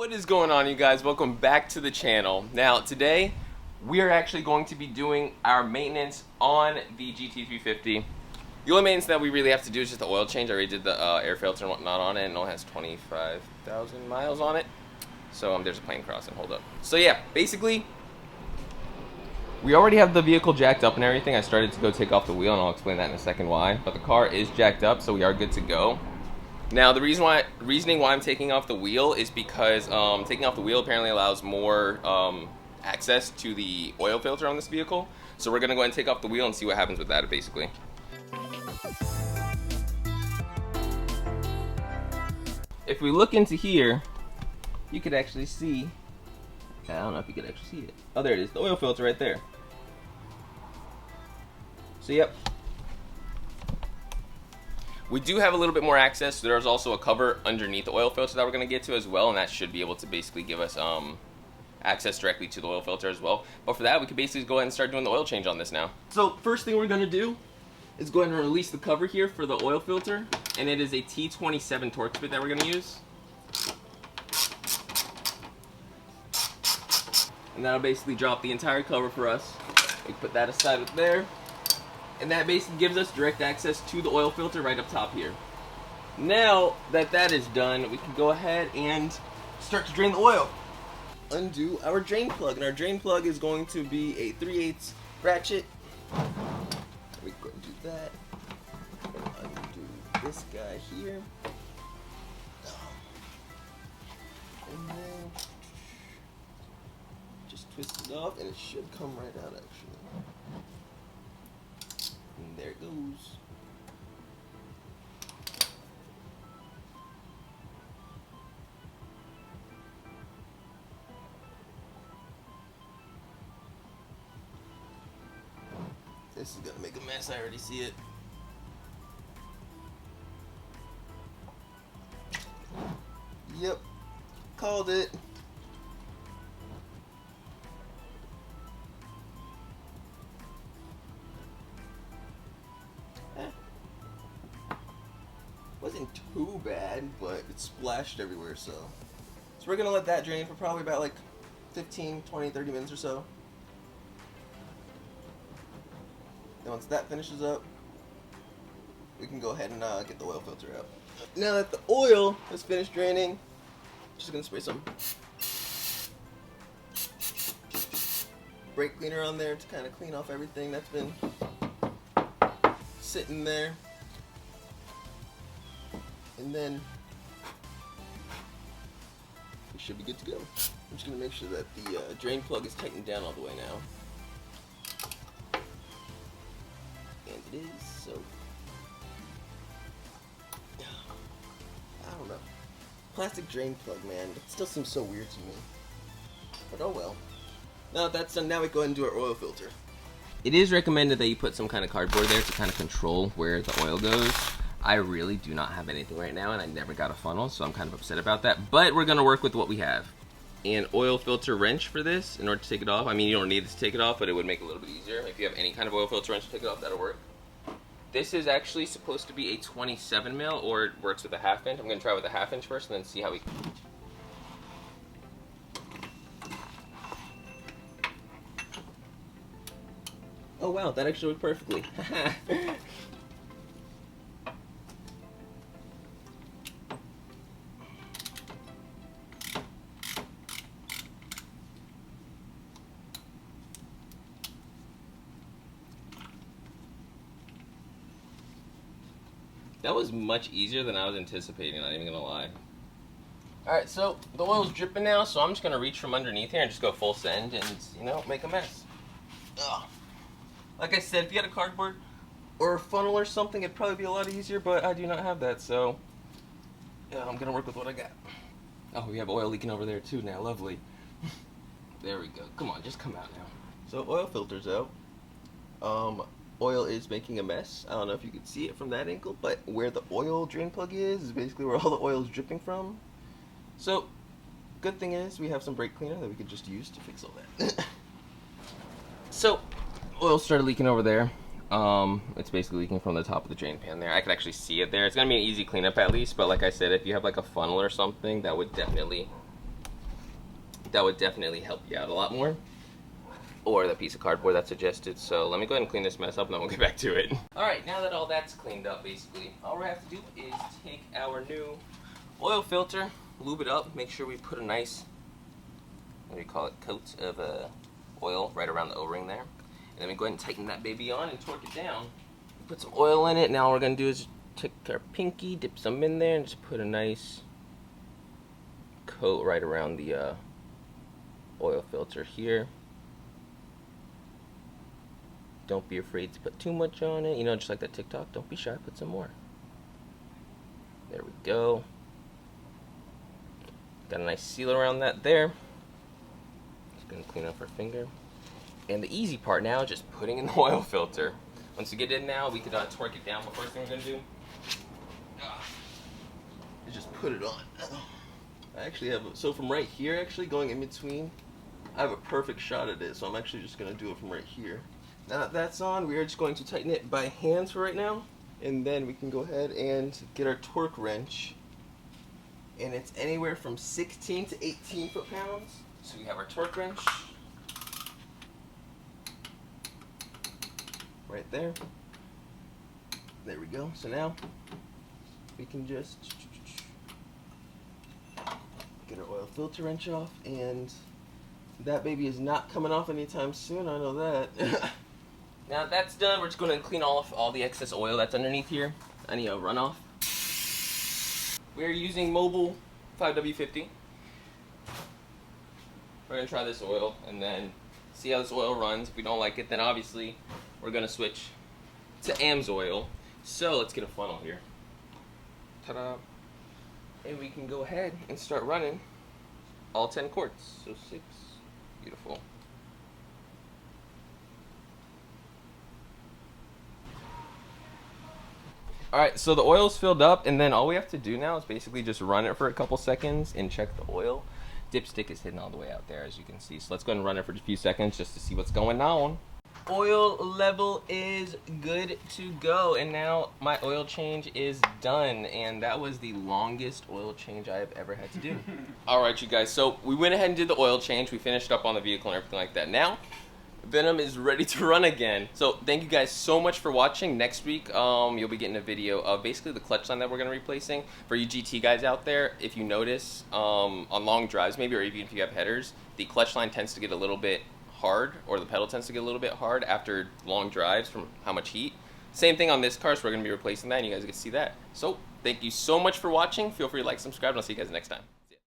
What is going on, you guys? Welcome back to the channel. Now today we are actually going to be doing our maintenance on the GT350. The only maintenance that we really have to do is just the oil change. I already did the air filter and whatnot on it, and it only has 25,000 miles on it. So there's a plane crossing, hold up. So yeah, basically we already have the vehicle jacked up and everything. I started to go take off the wheel, and I'll explain that in a second why. But the car is jacked up, so we are good to go. Now, the reasoning why I'm taking off the wheel is because taking off the wheel apparently allows more access to the oil filter on this vehicle. So we're gonna go ahead and take off the wheel and see what happens with that, basically. If we look into here, you could actually see, I don't know if you could actually see it. Oh, there it is, the oil filter right there. So yep. We do have a little bit more access. There's also a cover underneath the oil filter that we're going to get to as well, and that should be able to basically give us access directly to the oil filter as well. But for that, we can basically go ahead and start doing the oil change on this now. So first thing we're going to do is go ahead and release the cover here for the oil filter, and it is a T27 torque bit that we're going to use. And that'll basically drop the entire cover for us. We put that aside up there. And that basically gives us direct access to the oil filter right up top here. Now that that is done, we can go ahead and start to drain the oil. Undo our drain plug, and our drain plug is going to be a 3/8 ratchet. We go and do that. Undo this guy here. And then just twist it off, and it should come right out actually. And there it goes. This is gonna make a mess, I already see it. Yep, called it. Wasn't too bad, but it splashed everywhere, so we're gonna let that drain for probably about like 15, 20, 30 minutes or so. Then once that finishes up, we can go ahead and get the oil filter out. Now that the oil is finished draining, just gonna spray some brake cleaner on there to kind of clean off everything that's been sitting there. And then we should be good to go. I'm just going to make sure that the drain plug is tightened down all the way now. And it is, so I don't know. Plastic drain plug, man, it still seems so weird to me. But oh well. Now that that's done, now we go ahead and do our oil filter. It is recommended that you put some kind of cardboard there to kind of control where the oil goes. I really do not have anything right now, and I never got a funnel, so I'm kind of upset about that. But we're going to work with what we have. An oil filter wrench for this in order to take it off. I mean, you don't need this to take it off, but it would make it a little bit easier. If you have any kind of oil filter wrench to take it off, that'll work. This is actually supposed to be a 27 mil, or it works with a 1/2 inch. I'm going to try with a 1/2 inch first, and then see how we... Oh wow, that actually worked perfectly. That was much easier than I was anticipating, not even gonna lie. Alright, so the oil's dripping now, so I'm just gonna reach from underneath here and just go full send and, you know, make a mess. Ugh. Like I said, if you had a cardboard or a funnel or something, it'd probably be a lot easier, but I do not have that, so yeah, I'm gonna work with what I got. Oh, we have oil leaking over there too now, lovely. There we go, come on, just come out now. So oil filter's out. Oil is making a mess. I don't know if you can see it from that angle, but where the oil drain plug is basically where all the oil is dripping from. So, good thing is we have some brake cleaner that we could just use to fix all that. So, oil started leaking over there. It's basically leaking from the top of the drain pan there. I could actually see it there. It's gonna be an easy cleanup at least, but like I said, if you have like a funnel or something, that would definitely that would definitely help you out a lot more. Or the piece of cardboard that's suggested. So let me go ahead and clean this mess up and then we'll get back to it. Alright, now that all that's cleaned up, basically, all we have to do is take our new oil filter, lube it up, make sure we put a nice, what do you call it, coat of oil right around the O-ring there. And then we go ahead and tighten that baby on and torque it down. Put some oil in it. Now all we're going to do is take our pinky, dip some in there, and just put a nice coat right around the oil filter here. Don't be afraid to put too much on it. You know, just like that TikTok, don't be shy, put some more. There we go. Got a nice seal around that there. Just gonna clean up our finger. And the easy part now, just putting in the oil filter. Once you get in now, we could torque it down. The first thing we're gonna do is just put it on. I actually have, so from right here, actually going in between, I have a perfect shot at it. So I'm actually just gonna do it from right here. Now that that's on, we are just going to tighten it by hand for right now, and then we can go ahead and get our torque wrench, and it's anywhere from 16 to 18 foot-pounds. So we have our torque wrench right there. There we go. So now we can just get our oil filter wrench off, and that baby is not coming off anytime soon, I know that. Now that's done, we're just going to clean off all the excess oil that's underneath here, any runoff. We're using Mobile 5W50. We're going to try this oil and then see how this oil runs. If we don't like it, then obviously we're going to switch to AMSOIL. So let's get a funnel here. Ta-da! And we can go ahead and start running all 10 quarts. So 6. Beautiful. Alright, so the oil's filled up, and then all we have to do now is basically just run it for a couple seconds and check the oil. Dipstick is hidden all the way out there, as you can see. So let's go ahead and run it for a few seconds just to see what's going on. Oil level is good to go, and now my oil change is done, and that was the longest oil change I have ever had to do. Alright, you guys, so we went ahead and did the oil change. We finished up on the vehicle and everything like that. Now Venom is ready to run again. So thank you guys so much for watching. Next week you'll be getting a video of basically the clutch line that we're going to be replacing. For you GT guys out there, if you notice on long drives maybe, or even if you have headers, the clutch line tends to get a little bit hard, or the pedal tends to get a little bit hard after long drives from how much heat. Same thing on this car, so we're going to be replacing that, and you guys get to see that. So thank you so much for watching. Feel free to like, subscribe, and I'll see you guys next time.